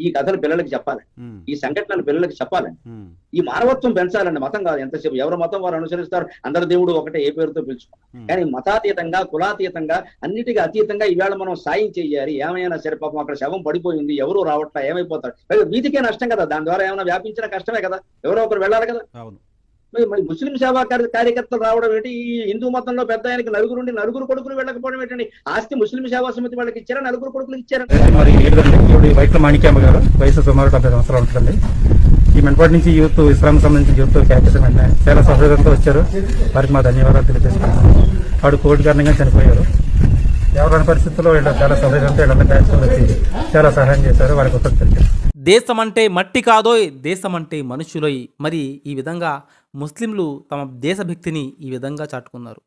ఈ కథలు పిల్లలకి చెప్పాలి, ఈ సంఘటనలు పిల్లలకి చెప్పాలి. ఈ మానవత్వం పెంచాలండి. మతం కాదు, ఎంతసేపు ఎవరి మతం వారు అనుసరిస్తారు, అందరి దేవుడు ఒకటే ఏ పేరుతో పిలుచుకోవాలి. కానీ మతాతీతంగా, కులాతీతంగా, అన్నిటికీ అతీతంగా ఈవేళ మనం సాయం చేయాలి. ఏమైనా సరే పాపం అక్కడ శవం పడిపోయింది, ఎవరు రావట్లా, ఏమైపోతారు, వీధికే నష్టం కదా, దాని ద్వారా ఏమైనా వ్యాపించిన కష్టమే కదా, ఎవరో ఒకరు వెళ్ళాలి కదా. మరి ముస్లిం సేవా కార్యకర్తలు రావడం ఏంటి? ఈ హిందూ మతంలో పెద్ద ఆయనకి నలుగురు కొడుకులు వెళ్ళకపోవడం ఏంటండి? ఆస్తి ముస్లిం సేవా సమితి వాళ్ళకి ఇచ్చారా, నలుగురు కొడుకులు ఇచ్చారా? మరి వైట్ల మాణిక్యమ్మ గారు వయసు సుమారు 70 సంవత్సరాలు ఉంటుందండి. ఈ మెన్పాటి నుంచి యూత్, ఇస్లాం సంబంధించిన యూత్ క్యాప్టెన్ చాలా సౌహృదంతో వచ్చారు. వారికి మా ధన్యవాదాలు తెలియజేస్తున్నాను. వాడు కోవిడ్ కారణంగా చనిపోయారు. ఎవరైనా పరిస్థితుల్లో వీళ్ళు చాలా సౌహృదంతో వీళ్ళందరూ క్యాప్టెన్ వచ్చి చాలా సహాయం చేశారు. వారికి కృతజ్ఞతలు. దేశమంటే మట్టి కాదోయ్, దేశమంటే మనుషులోయ్. మరి ఈ విధంగా ముస్లింలు తమ దేశభక్తిని ఈ విధంగా చాటుకున్నారు.